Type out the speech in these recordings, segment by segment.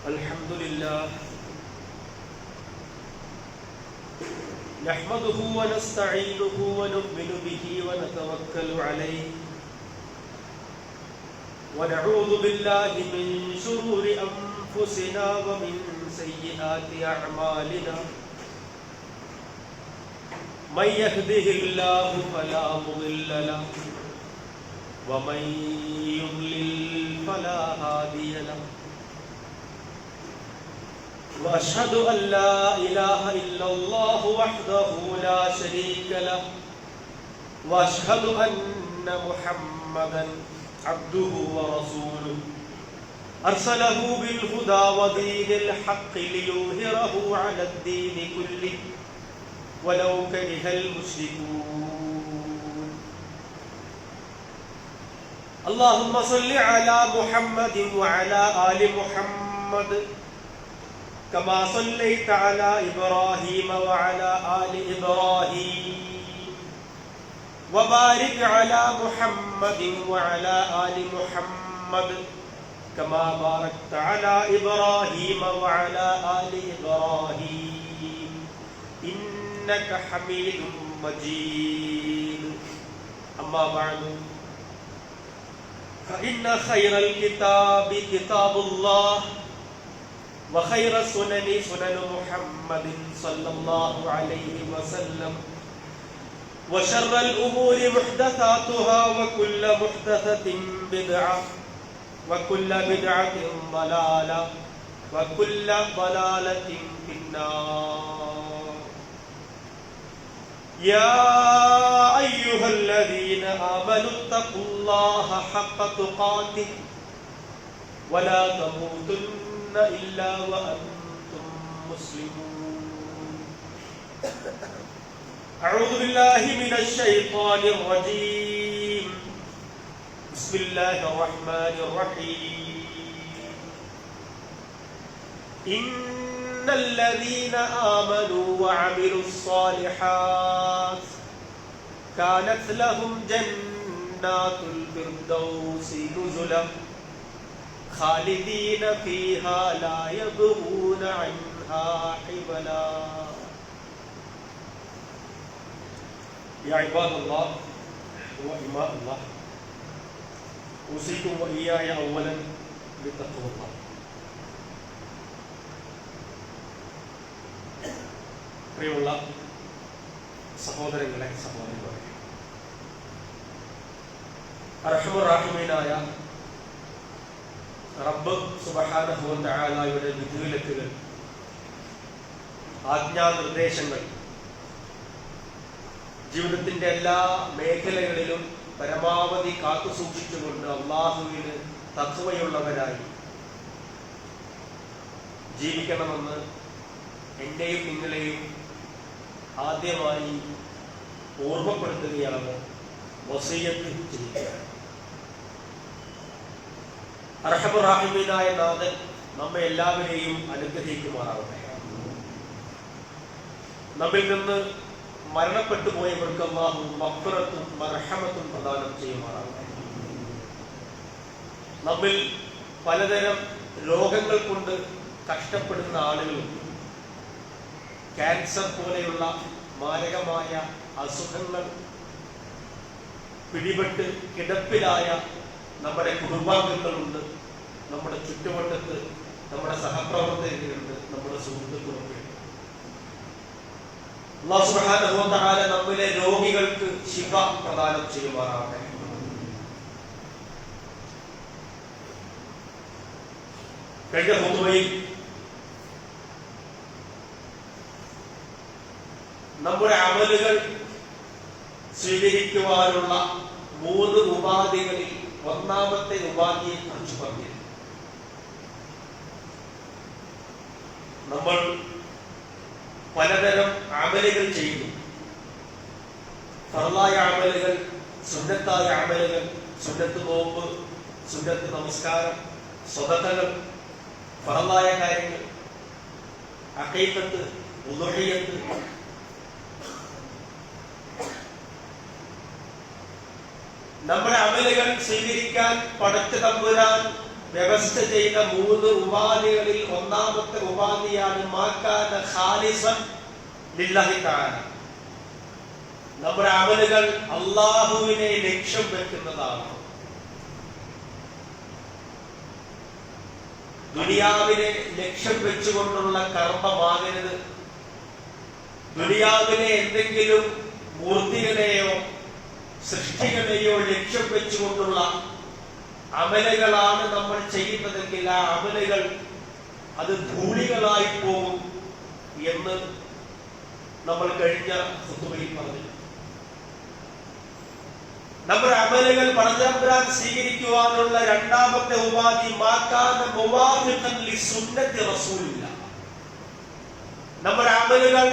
الحمد لله نحمده ونستعينه ونؤمن به ونتوكل عليه ونعوذ بالله من شرور أنفسنا ومن سيئات أعمالنا من يهده الله فلا مضل له ومن يضلل فلا هادي له وأشهد أن لا إله إلا الله وحده لا شريك له وأشهد أن محمدا عبده ورسوله أرسله بالهدى ودين الحق ليظهره على الدين كله ولو كره المشركون اللهم صل على محمد وعلى آل محمد كما صليت على إبراهيم وعلى آل إبراهيم وبارك على محمد وعلى آل محمد كما باركت على إبراهيم وعلى آل إبراهيم إنك حميد مجيد أما بعد فإن خير الكتاب كتاب الله وخير السنن سنن محمد صلى الله عليه وسلم وشر الأمور محدثاتها وكل محدثة بدعة وكل بدعة ضلالة وكل ضلالة في النار يا أيها الذين آمنوا اتقوا الله حق تقاته ولا تموتن إلا وأنتم مسلمون أعوذ بالله من الشيطان الرجيم بسم الله الرحمن الرحيم إن الذين آمنوا وعملوا الصالحات كانت لهم جنات الفردوس نزلا خالدين فيها لا يبغون عنها حولا يا عباد الله وإماء الله أوصيكم وإياي أولا بتقوى الله പ്രിയമുള്ള സഹോദരങ്ങളെ സഹോദരികളെ അർഹമർ റഹീമീനായ റബ്ബ് സുബ്ഹാനഹു വ തആലയുടെ വിധിവിലക്കുകൾ ആജ്ഞാനിർദ്ദേശങ്ങൾ ജീവിതത്തിന്റെ എല്ലാ മേഖലകളിലും പരമാവധി കാത്തു സൂക്ഷിച്ചുകൊണ്ട് അല്ലാഹുവിന് തഖ്വയുള്ളവരായി ജീവിക്കണമെന്ന് എന്നെയും നിങ്ങളെയും ആദ്യമായി ഓർമ്മപ്പെടുത്തുകയാണ്, വസിയ്യത്ത് ചെയ്യുകയാണ്. അർഹമർ റഹീമീനായ നാഥൻ നമ്മെ എല്ലാവരെയും അനുഗ്രഹിക്കുമാറാവട്ടെ. നമ്മിൽ നിന്ന് മരണപ്പെട്ടു പോയവർക്ക് അല്ലാഹു മഗ്ഫിറത്തും മർഹമത്തും പ്രദാനം ചെയ്യുമാറാവട്ടെ. നമ്മിൽ പലതരം രോഗങ്ങൾ കൊണ്ട് കഷ്ടപ്പെടുന്ന ആളുകളുണ്ട്. ക്യാൻസർ പോലെയുള്ള മാരകമായ അസുഖങ്ങൾ പിടിപെട്ട് കിടപ്പിലായ നമ്മുടെ കുടുംബാംഗങ്ങളുണ്ട്, നമ്മുടെ ചുറ്റുവട്ടത്ത് നമ്മുടെ സഹപ്രവർത്തകരുണ്ട്, നമ്മുടെ സുഹൃത്തുക്കളുണ്ട്. അല്ലാഹു സുബ്ഹാനഹു വ തആല നമ്മിലെ രോഗികൾക്ക് ശിഫ പ്രദാനം ചെയ്യുമാറാവട്ടെ. കഴിഞ്ഞ ഖുതുബയിൽ നമ്മുടെ അമലുകൾ സ്വീകരിക്കുവാനുള്ള 3 ഉപാധികളിൽ ഒന്നാമത്തെ ഉപാധിയെ കുറിച്ച് പറഞ്ഞു. നമ്മൾ പലതരം അമലുകൾ ചെയ്യുന്നു. ഫർളായ അമലുകൾ, സുന്നത്തായ അമലുകൾ, സുന്നത്ത് നോമ്പ്, സുന്നത്ത് നമസ്കാരം, സ്വതക്കകൾ, ഫർളായ കാര്യങ്ങൾ, അഖീഖത്ത്, ഉളുഹിയ്യത്ത്. നമ്മുടെ അമലുകൾ സ്വീകരിക്കാൻ പടച്ച തമ്പുരാൻ വ്യവസ്ഥ ചെയ്ത 3 ഉപാധികളിൽ ഒന്നാമത്തെ ഉപാധിയാണ് മാകാന ഖാലിസൻ ലില്ലാഹി തആല. നമ്മുടെ അമലുകൾ അല്ലാഹുവിനെ ലക്ഷ്യം വെക്കുന്നതാണ്. ദുനിയാവിനെ ലക്ഷ്യം വെച്ചുകൊണ്ടുള്ള കർമ്മമാകരുത്. ദുനിയാവിലെ എന്തെങ്കിലും മൂർത്തികളെയോ സൃഷ്ടികളെയോ ലക്ഷ്യം വെച്ചുകൊണ്ടുള്ള അമലുകളാണ് നമ്മൾ ചെയ്യുന്നതെങ്കിൽ ആ അമലുകൾ അത് ധൂളികളായി പോകും എന്ന് നമ്മൾ കഴിഞ്ഞ ഖുതുബയിൽ പറഞ്ഞു. നമ്മുടെ അമലുകൾ പടച്ചതമ്പുരാൻ സ്വീകരിക്കുവാനുള്ള രണ്ടാമത്തെ ഉപാധി മാകാന മുവാഫിഖൻ ലിസുന്നത്തി റസൂലില്ലാഹ്. നമ്മുടെ അമലുകൾ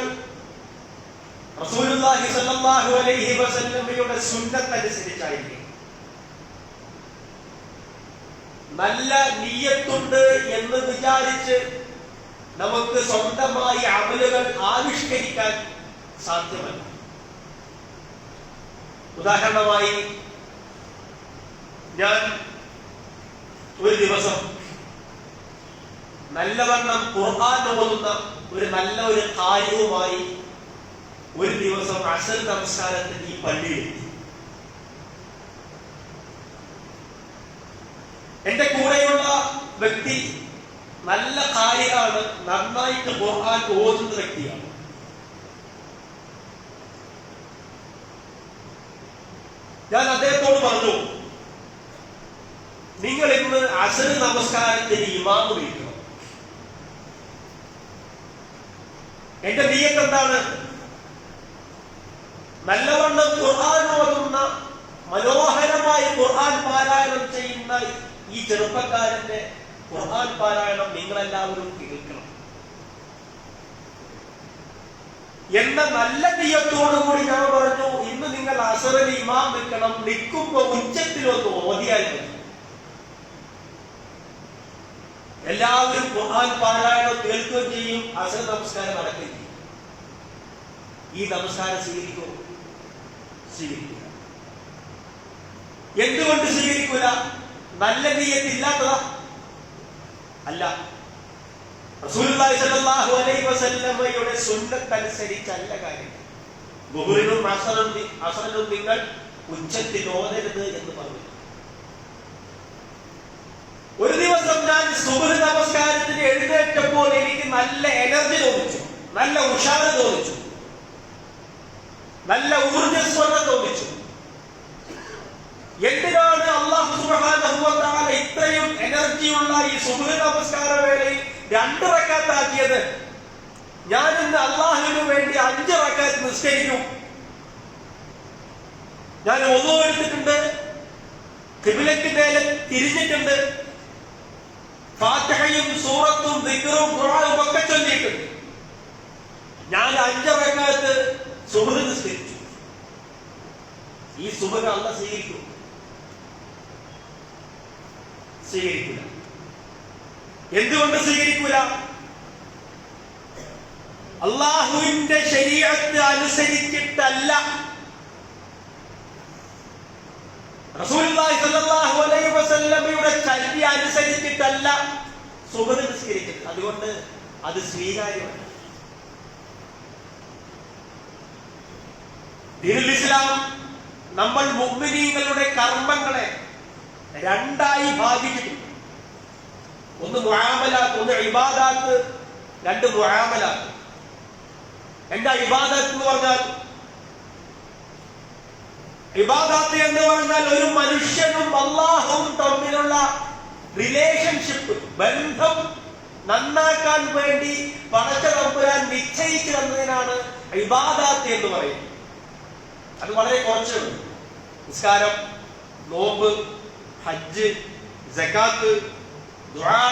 റസൂലുള്ളാഹി സ്വല്ലല്ലാഹു അലൈഹി വസല്ലമയുടെ സുന്നത്ത് അനുസരിച്ചായിരിക്കും. നല്ല നിയ്യത്തുണ്ട് എന്ന് വിചാരിച്ച് നമുക്ക് സ്വന്തമായി അമലുകൾ ആവിഷ്കരിക്കാൻ സാധ്യമല്ല. ഉദാഹരണമായി, ഞാൻ ഒരു ദിവസം നല്ലവണ്ണം ഖുർആൻ ഓതുന്ന നല്ല ഒരു കാര്യവുമായി ഒരു ദിവസം അസ്ർ നമസ്കാരത്തിന് ഈ പള്ളിയിലെത്തി. എന്റെ കൂടെയുള്ള വ്യക്തി നല്ല കാര്യമാണ്, നന്നായിട്ട് ഖുർആൻ ഓതുന്ന വ്യക്തിയാണ്. ഞാൻ അദ്ദേഹത്തോട് പറഞ്ഞു, നിങ്ങൾ ഇന്ന് അസ്ർ നമസ്കാരത്തിന് ഇമാമ് വിളിക്കണം. എന്റെ നിയ്യത്ത് എന്താണ്? നല്ലവണ്ണം ഖുർആൻ ഓതുന്ന, മനോഹരമായി ഖുർആൻ പാരായണം ചെയ്യുന്ന ഈ ചെറുപ്പക്കാരന്റെ ഖുർആൻ പാരായണം നിങ്ങളെല്ലാവരും കേൾക്കണം എന്ന നല്ല നിയ്യത്തോടുകൂടി ഞാൻ പറഞ്ഞു, ഇന്ന് നിങ്ങൾ അസ്റിൽ ഇമാം വെക്കണം, നിൽക്കുമ്പോ ഉച്ചത്തിലൊന്ന് ഓതിയാൽ മതി. എല്ലാവരും ഖുർആൻ പാരായണം കേൾക്കുകയും ചെയ്യും, അസ്ർ നമസ്കാരം നടക്കുകയും ചെയ്യും. ഈ നമസ്കാരം സ്വീകരിക്കുമോ? സ്വീകരിക്കില്ല. എന്തുകൊണ്ട് സ്വീകരിക്കൂല? നല്ല നിയ്യത്തില്ലാത്തതാ? അല്ല. റസൂലുള്ളാഹി സ്വല്ലല്ലാഹു അലൈഹി വസല്ലമയുടെ സുന്നത്ത് അനുസരിച്ചല്ല കാര്യം. ദുഹറിനും അസ്റിനും നിങ്ങൾ ഉച്ചത്തിൽ ഓതരുത് എന്ന് പറഞ്ഞു. ഒരു ദിവസം ഞാൻ സുബ്ഹ് നമസ്കാരത്തിന് എഴുന്നേറ്റപ്പോൾ എനിക്ക് നല്ല എനർജി തോന്നിച്ചു, നല്ല ഉഷാറ് തോന്നിച്ചു, നല്ല ഊർജ്ജസ്വലത തോന്നിച്ചു. എന്തിനാണ് അല്ലാഹു സുബ്ഹാനഹു വ തആല ഇത്രയും എനർജിയുള്ള ഈ സുബ്ഹ് നമസ്കാര വേളയിൽ 2 റക്അത്ത് ആക്കിയത്? ഞാൻ ഇന്ന് അല്ലാഹുവിന് വേണ്ടി 5 റക്അത്ത് നിസ്കരിക്കും. ഞാൻ wudu എടുത്തിട്ടുണ്ട്, ഖിബ്ലയ്ക്ക് നേരെ തിരിഞ്ഞിട്ടുണ്ട്, ഫാത്തിഹയും സൂറത്തും ദിക്റും ഖുർആനും ഒക്കെ ചൊല്ലിയിട്ടുണ്ട്. ഞാൻ 5 റക്അത്ത് സുബ്ഹ് നിസ്കരിച്ചു. ഈ സുബ്ഹ് അല്ലാഹു സ്വീകരിക്കും? സ്വീകരിക്കൂല. എന്തുകൊണ്ട് സ്വീകരിക്കൂല? അല്ലാഹുവിന്റെ ശരീഅത്ത് അനുസരിച്ചിട്ടല്ല, റസൂലുള്ളാഹി സ്വല്ലല്ലാഹു അലൈഹി വസല്ലമയുടെ ചര്യ അനുസരിച്ചിട്ടല്ല സുബ്ഹ് നിസ്കരിച്ചത്. അതുകൊണ്ട് അത് സ്വീകാര്യമല്ല. ദീനുൽ ഇസ്ലാം നമ്മൾ മുഅ്മിനീങ്ങളുടെ കർമ്മങ്ങളെ 2ആയി ഭാഗിച്ചിട്ടുണ്ട്. ഒന്ന് മുആമലാത്ത്, ഒന്ന് ഇബാദാത്ത്, 2 മുആമലാത്ത്. എന്താ ഇബാദത്ത് എന്ന് പറഞ്ഞാൽ? ഇബാദത്ത് എന്ന് പറഞ്ഞാൽ ഒരു മനുഷ്യനും അല്ലാഹുവും തമ്മിലുള്ള റിലേഷൻഷിപ്പ്, ബന്ധം നന്നാക്കാൻ വേണ്ടി പടച്ചതമ്പുരാൻ നിശ്ചയിച്ചു തന്നതിനാണ് ഇബാദത്ത് എന്ന് പറയുന്നത്. അത് വളരെ കുറച്ചുണ്ട്. നിസ്കാരം, നോമ്പ്, ഹജ്ജ്, സകാത്ത്, ദുആ,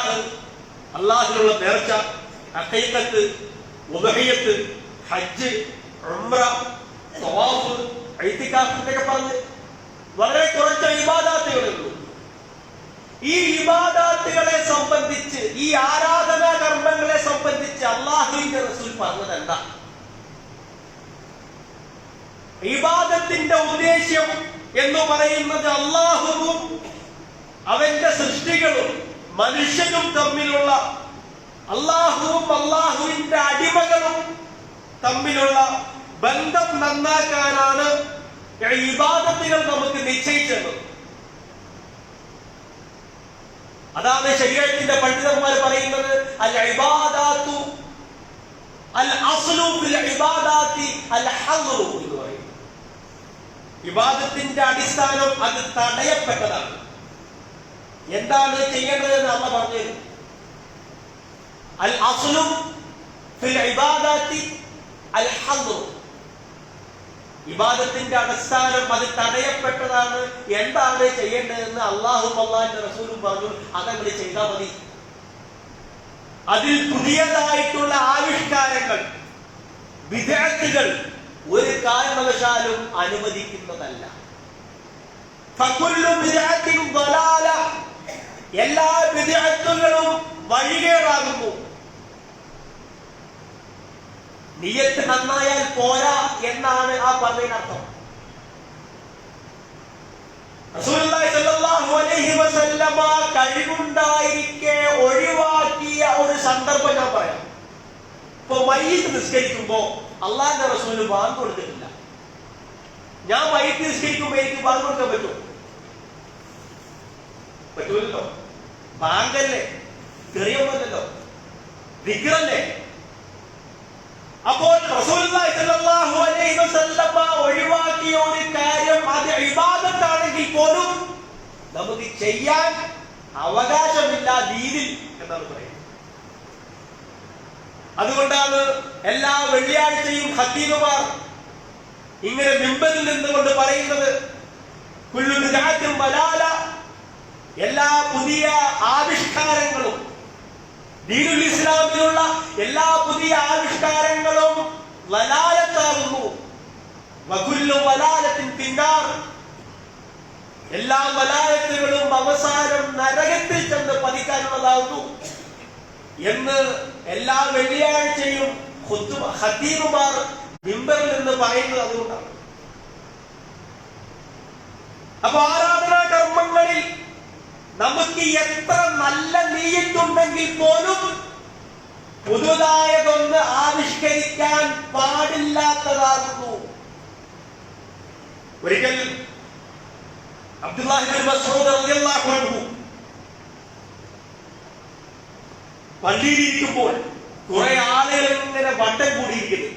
അല്ലാഹുവിനുള്ള നേർച്ച, അഖീഖത്ത്, ഉദ്ഹിയ്യത്ത്, ഹജ്ജ്, ഉംറ, തവാഫ്, ഇഅ്തികാഫ് എന്നൊക്കെ പറഞ്ഞ് വളരെ കുറച്ച് ഇബാദത്തുകളേ ഉള്ളൂ. ഈ ഇബാദത്തുകളെ സംബന്ധിച്ച്, ഈ ആരാധനാ കർമ്മങ്ങളെ സംബന്ധിച്ച് അല്ലാഹുവിന്റെ റസൂൽ പറഞ്ഞത് എന്താ? ഇബാദത്തിന്റെ ഉദ്ദേശ്യം എന്ന് പറയുന്നത് അല്ലാഹുവും അവന്റെ സൃഷ്ടികളും മനുഷ്യനും തമ്മിലുള്ള, അള്ളാഹുവും അള്ളാഹുവിന്റെ അടിമകളും തമ്മിലുള്ള ബന്ധം നന്നാക്കാനാണ് ഇബാദത്തുകൾ നമുക്ക് നിശ്ചയിച്ചത്. അതാണ് ശരീഅത്തിന്റെ പണ്ഡിതന്മാർ പറയുന്നത്, അൽ ഇബാദാത്തു അൽ അസ്ലു ഫിൽ ഇബാദാത്തി അൽ ഹദ്റു എന്ന് പറയും. ഇബാദത്തിന്റെ അടിസ്ഥാനം അത് തടയപ്പെട്ടതാണ്. എന്താണ് ചെയ്യേണ്ടതെന്ന് അള്ളാഹ് പറഞ്ഞു. അൽ അസ്ലു ഫിൽ ഇബാദാത്തി അൽ ഹദ്റു, ഇബാദത്തിന്റെ അടിസ്ഥാനം അത് തടയപ്പെട്ടതാണ്. എന്താണ് ചെയ്യേണ്ടതെന്ന് അള്ളാഹും അള്ളാഹിന്റെ റസൂലും പറഞ്ഞു, അതങ്ങനെ ചെയ്താൽ മതി. അതിൽ പുതിയതായിട്ടുള്ള ആവിഷ്കാരങ്ങൾ, ബിദ്അത്തുകൾ ഒരു കാരണവശാലും അനുവദിക്കുന്നതല്ല. ഫകുല്ലു ബിദ്അത്തിൻ ളലാല, എല്ലാ ബിദ്അത്തുകളും വഴികേടാകുന്നു. നിയ്യത്ത് നന്നായാൽ പോരാ എന്നാണ് ആ പറഞ്ഞതിനർത്ഥം. റസൂലുള്ളാഹി സ്വല്ലല്ലാഹു അലൈഹി വസല്ലമ കഴിവുണ്ടായിരിക്കെ ഒഴിവാക്കിയ ഒരു സന്ദർഭം ഞാൻ പറയാം. ഇപ്പൊ മയ്യിത്ത് നിസ്കരിക്കുമ്പോ അള്ളാഹിന്റെ റസൂല് ബാങ്ക് കൊടുത്തിട്ടില്ല. ഞാൻ മയ്യിത്ത് നിസ്കരിക്കുമ്പോ എനിക്ക് ബാങ്ക് കൊടുക്കാൻ പറ്റുമോ? പറ്റൂലല്ലോ. ബാങ്കല്ലേ, ചെറിയൊന്നല്ലോ, ദിക്റല്ലേ. അപ്പോൾ റസൂലുള്ളാഹി സ്വല്ലല്ലാഹു അലൈഹി വസല്ലമ ഒഴിവാക്കിയ ഒരു കാര്യം അത് ഇബാദത്താണെങ്കിൽ പോലും നമുക്ക് ചെയ്യാൻ അവകാശമില്ല ദീനിൽ എന്നാണ് പറയുന്നത്. അതുകൊണ്ടാണ് എല്ലാ വെള്ളിയാഴ്ചയും ഖത്തീബുമാർ ഇങ്ങനെ മിമ്പറിൽ നിന്നുകൊണ്ട് പറയുന്നത്, കുല്ലു ബിദ്അത്തിൻ ളലാല, എല്ലാ പുതിയ ആവിഷ്കാരങ്ങളും, ദീനുൽ ഇസ്ലാമിലുള്ള എല്ലാ പുതിയ ആവിഷ്കാരങ്ങളും ളലാലത്താകുന്നു. വകുല്ലു ളലാലത്തിൻ ഫിന്നാർ, എല്ലാ ളലാലത്തുകളും അവസാനം നരകത്തിൽ ചെന്ന് പതിക്കാനുള്ളതാകുന്നു എന്ന് എല്ലാ വെള്ളിയാഴ്ചയും ഖത്തീബുമാർ മിമ്പറിൽ നിന്ന് പറയുന്നത് അതുകൊണ്ടാണ്. അപ്പൊ ആരാധനാ കർമ്മങ്ങളിൽ നമുക്ക് എത്ര നല്ല നീയത്തുണ്ടെങ്കിൽ പോലും പുതുതായതൊന്ന് ആവിഷ്കരിക്കാൻ പാടില്ലാത്തതാകുന്നു. ഒരിക്കൽ അബ്ദുല്ലാഹി ഇബ്നു മസ്ഊദ് റളിയല്ലാഹു അൻഹു പള്ളിയിലിരിക്കുമ്പോൾ കുറെ ആളുകൾ ഇങ്ങനെ വട്ടം കൂടിയിരിക്കുന്നു.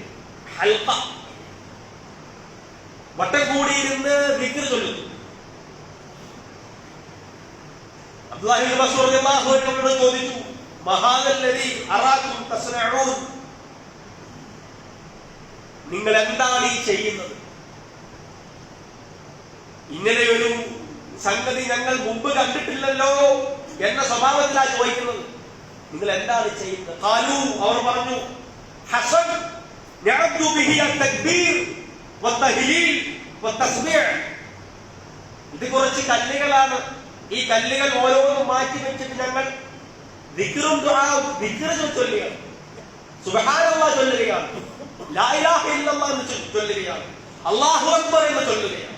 ഹൽഖ, വട്ടം കൂടിയിരുന്ന് ദിക്ർ ചൊല്ലുന്നു. അബ്ദുല്ലാഹി ഇബ്നു മസ്ഊദ് റളിയല്ലാഹു അൻഹു ചോദിച്ചു, മഹാദല്ലദീ അറാകും തസ്നഊൻ, നിങ്ങൾ എന്താണ് ഈ ചെയ്യുന്നത്? ഇങ്ങനെയൊരു സംഗതി ഞങ്ങൾ മുമ്പ് കണ്ടിട്ടില്ലല്ലോ എന്ന സ്വഭാവത്തിലാണ് ചോദിക്കുന്നത്. നിങ്ങൾ എന്താണ് ചെയ്യുന്നത്? ഖാലൂ, അവർ പറഞ്ഞു, ഹസൻ നഅബ്ദു ബിഹി അത്തക്ബീർ വത്തഹ്ലീൽ വത്തസ്ബീഹ്, ഇത് കുറച്ച് കല്ലുകളാണ്. ഈ കല്ലുകൾ ഓരോന്നും മാറ്റി വെച്ചിട്ട് ഞങ്ങൾ ദിക്റും ദുആവും ദിക്ർ ചൊല്ലുകയാണ്, സുബ്ഹാനല്ലാഹ് ചൊല്ലുകയാണ്, ലാ ഇലാഹ ഇല്ലല്ലാഹ് എന്ന് ചൊല്ലുകയാണ്, അല്ലാഹു അക്ബർ എന്ന് ചൊല്ലുകയാണ്.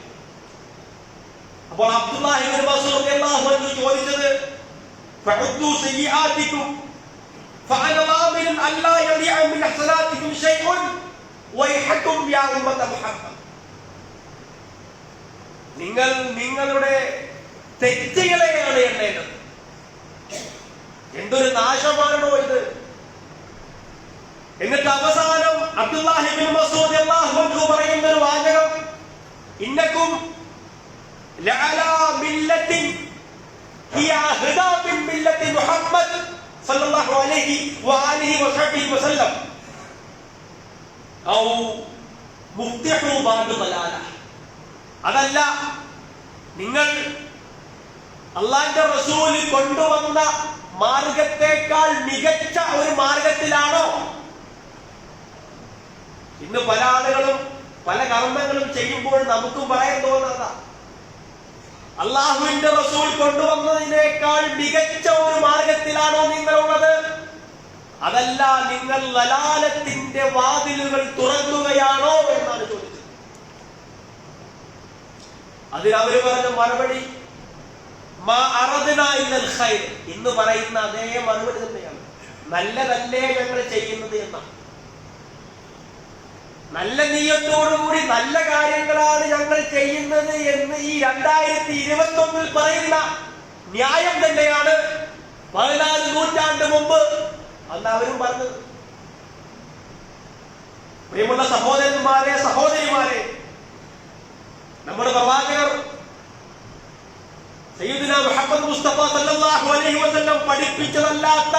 അപ്പോൾ അബ്ദുല്ലാഹി ഇബ്നു മസ്ഊദ് റളിയല്ലാഹു അൻഹു ചോദിച്ചത്, ഫഉദ്ദു സയ്യിആതികും ഫഅന ളാമിൻ അല്ലാ യദിഅ മിൻ ഹസനാതികും ശൈഉൻ വൈഹകും യാ ഉമ്മത മുഹമ്മദ്, നിങ്ങൾ നിങ്ങളുടെ തെറ്റുകളെയാണ് എണ്ണേണ്ടത്. എന്തൊരു നാശമാണോ ഇത്! എന്നിട്ട് അവസാനം അബ്ദുല്ലാഹി ഇബ്നു മസ്ഊദ് റളിയല്ലാഹു അൻഹു പറയുന്ന ഒരു വാചകം, ഇന്നകും ലഅലാ മില്ലത്തിൻ ഹിയ അഹ്ദാ മിൻ മില്ലത്തി മുഹമ്മദ് സല്ലല്ലാഹു അലൈഹി വആലിഹി വസഹ്ബിഹി വസല്ലം ഔ മുഫ്തിഹു ബാദു ബലാല. അതല്ല, നിങ്ങൾ അല്ലാഹുവിന്റെ റസൂൽ കൊണ്ടുവന്ന മാർഗത്തെക്കാൾ മികച്ച ഒരു മാർഗത്തിലാണോ? ഇന്ന് പല ആളുകളും പല കർമ്മങ്ങളും ചെയ്യുമ്പോൾ നമുക്കും പറയാൻ തോന്നുന്നതാ, അള്ളാഹുവിന്റെ റസൂൽ കൊണ്ടുവന്നതിനേക്കാൾ മികച്ച ഒരു മാർഗത്തിലാണോ നിങ്ങളുള്ളത്? അതല്ല, നിങ്ങൾ ലലാലത്തിന്റെ വാതിലുകൾ തുറക്കുകയാണോ എന്നാണ് ചോദിച്ചത്. അതിനവര് പറഞ്ഞ മറുപടി, ഇന്ന് പറയുന്ന അതേ മറുപടി തന്നെയാണ്. നല്ലതല്ലേ ഞങ്ങൾ ചെയ്യുന്നത് എന്നാണ്. നല്ല നീയത്തോടുകൂടി നല്ല കാര്യങ്ങളാണ് ഞങ്ങൾ ചെയ്യുന്നത് എന്ന് ഈ 2021 പറയുന്ന ന്യായം തന്നെയാണ് 14 നൂറ്റാണ്ട് മുമ്പ് അന്ന് അവരും പറഞ്ഞത്. പ്രിയമുള്ള സഹോദരന്മാരെ, സഹോദരിമാരെ, നമ്മുടെ പ്രവാചകർ സയ്യിദുനാ മുഹമ്മദ് മുസ്തഫ സല്ലല്ലാഹു അലൈഹി വസല്ലം പഠിപ്പിച്ചതല്ലാത്ത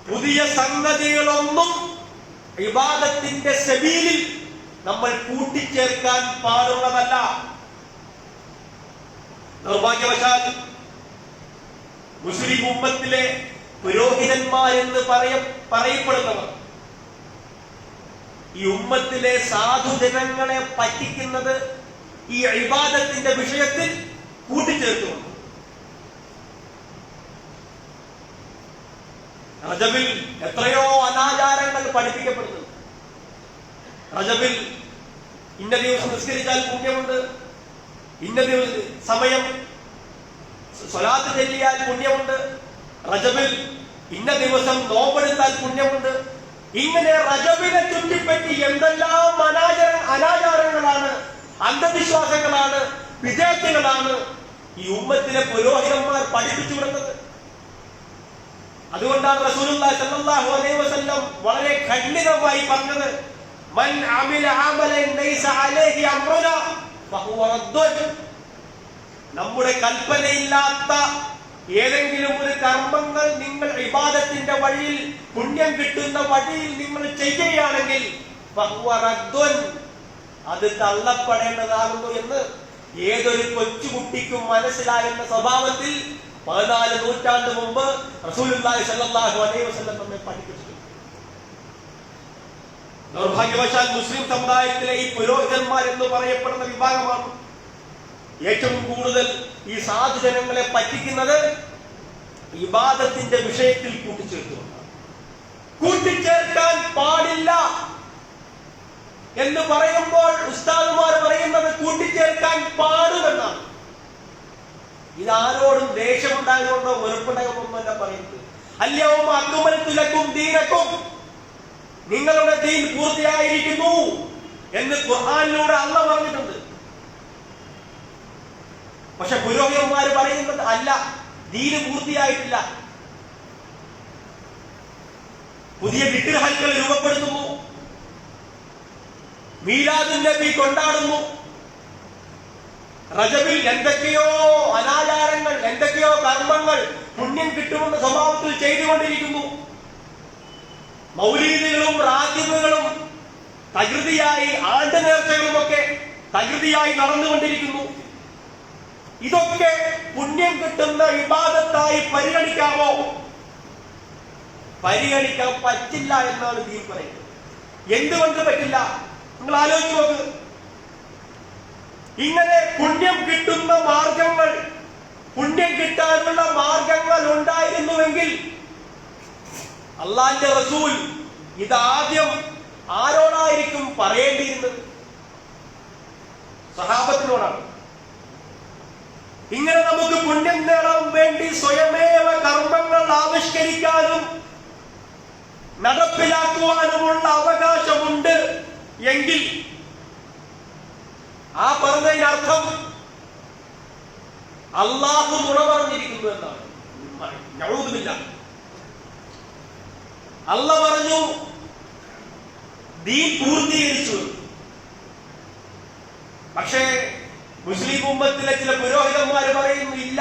പുതിയ സംഗതികളൊന്നും ഇബാദത്തിന്റെ സബീലിൽ നമ്മൾ കൂട്ടിച്ചേർക്കാൻ പാടുള്ളതല്ല. നിർഭാഗ്യവശാൽ മുസ്ലിം ഉമ്മത്തിലെ പുരോഹിതന്മാരെന്ന് പറയപ്പെടുന്നവർ ഈ ഉമ്മത്തിലെ സാധുജനങ്ങളെ പറ്റിക്കുന്നത് ഈ ഇബാദത്തിന്റെ വിഷയത്തിൽ കൂട്ടിച്ചേർത്തുകൊണ്ട് റജബിൽ എത്രയോ അനാചാരങ്ങൾ പഠിപ്പിക്കപ്പെടുന്നു. റജബിൽ ഇന്ന ദിവസം നിസ്കരിച്ചാൽ പുണ്യമുണ്ട്, ഇന്ന സമയം സ്വലാത്ത് ചൊല്ലിയാൽ പുണ്യമുണ്ട്, റജബിൽ ഇന്ന ദിവസം നോമ്പെടുത്താൽ പുണ്യമുണ്ട്. ഇങ്ങനെ റജബിനെ ചുറ്റിപ്പറ്റി എന്തെല്ലാം അനാചാരങ്ങളാണ്, അന്ധവിശ്വാസങ്ങളാണ്, വിദേഹങ്ങളാണ് ഈ ഉമ്മത്തിലെ പുരോഹിതന്മാർ പഠിപ്പിച്ചു വിടുന്നത്. അതുകൊണ്ടാണ് റസൂലുള്ളാഹി സ്വല്ലല്ലാഹു അലൈഹി വസല്ലം വളരെ ഖണ്ഡിതമായി പറഞ്ഞത്, മൻ അമില അമലൻ ലൈസ അലൈഹി അംറുനാ ഫഹുവ റദ്ദുൻ. നമ്മുടെ കൽപ്പനയില്ലാത്ത ഏതെങ്കിലും ഒരു കർമ്മങ്ങൾ നിങ്ങൾ ഇബാദത്തിന്റെ വഴിയിൽ, പുണ്യം കിട്ടുന്ന വഴിയിൽ നിങ്ങൾ ചെയ്യുകയാണെങ്കിൽ ഫഹുവ റദ്ദുൻ, അത് തള്ളപ്പെടേണ്ടതാകുന്നു എന്ന് ഏതൊരു കൊച്ചുകുട്ടിക്കും മനസ്സിലാകുന്ന സ്വഭാവത്തിൽ 14 നൂറ്റാണ്ട് മുമ്പ് റസൂലുള്ളാഹി സ്വല്ലല്ലാഹു അലൈഹി വസല്ലം നമ്മെ പഠിപ്പിച്ചു. ദൗർഭാഗ്യവശാൽ മുസ്ലിം സമുദായത്തിലെ ഈ പുരോഹിതന്മാർ എന്ന് പറയപ്പെടുന്ന വിഭാഗമാണ് ഏറ്റവും കൂടുതൽ ഈ സാധുജനങ്ങളെ പറ്റിക്കുന്നത് ഇബാദത്തിന്റെ വിഷയത്തിൽ കൂട്ടിച്ചേർത്തുകൊണ്ടാണ്. കൂട്ടിച്ചേർക്കാൻ പാടില്ല എന്ന് പറയുമ്പോൾ ഉസ്താദുമാർ പറയുന്നത് കൂട്ടിച്ചേർക്കാൻ പാടുമെന്നാണ്. ഇതാരോടും ദേഷ്യമുണ്ടായതുകൊണ്ടോ വെറുപ്പുണ്ടായതുകൊണ്ടല്ല പറയുന്നത്. അല്യൗമ അക്മൽതു ലക്കും ദീനക്കും, നിങ്ങളുടെ ദീൻ പൂർത്തിയായിരിക്കുന്നു എന്ന് ഖുർആനിലൂടെ അല്ലാഹു പറഞ്ഞിട്ടുണ്ട്. പക്ഷെ പുരോഹിതന്മാർ പറയുന്നത് അല്ല, ദീന് പൂർത്തിയായിട്ടില്ല. പുതിയ വിഗ്രഹങ്ങൾ രൂപപ്പെടുത്തുന്നു, മീലാദുൻ നബി കൊണ്ടാടുന്നു, റജബിൽ എന്തൊക്കെയോ അനാചാരങ്ങൾ, എന്തൊക്കെയോ കർമ്മങ്ങൾ പുണ്യം കിട്ടുമെന്ന സ്വഭാവത്തിൽ ചെയ്തുകൊണ്ടിരിക്കുന്നു. മൗലീദുകളും റാത്തിബുകളും തകൃതിയായി, ആണ്ട് നേർച്ചകളുമൊക്കെ തകൃതിയായി നടന്നുകൊണ്ടിരിക്കുന്നു. ഇതൊക്കെ പുണ്യം കിട്ടുന്ന ഇബാദത്തായി പരിഗണിക്കാമോ? പരിഗണിക്കാൻ പറ്റില്ല എന്നാണ് ദീൻ പറയുന്നത്. എന്തുകൊണ്ട് പറ്റില്ല? നിങ്ങൾ ആലോചിച്ച് നോക്ക്. ഇങ്ങനെ പുണ്യം കിട്ടുന്ന മാർഗങ്ങൾ, പുണ്യം കിട്ടാനുള്ള മാർഗങ്ങൾ ഉണ്ടായിരുന്നുവെങ്കിൽ അള്ളാന്റെ റസൂൽ ഇതാദ്യം ആരോടായിരിക്കും പറയേണ്ടിയിരുന്നത്? സഹാബത്തിനോടാണ്. ഇങ്ങനെ നമുക്ക് പുണ്യം നേടാൻ വേണ്ടി സ്വയമേവ കർമ്മങ്ങൾ ആവിഷ്കരിക്കാനും നടപ്പിലാക്കുവാനുമുള്ള അവകാശമുണ്ട് എങ്കിൽ ആ പറഞ്ഞതിനർത്ഥം അള്ളാഹു നുണ പറഞ്ഞിരിക്കുന്നു എന്നാണ്. നഊദുബില്ലാ. അല്ലാഹു പറഞ്ഞു ദീൻ പൂർത്തീകരിച്ചു. പക്ഷേ മുസ്ലിം ഉമ്മത്തിലെ ചില പുരോഹിതന്മാർ പറയുന്നു ഇല്ല,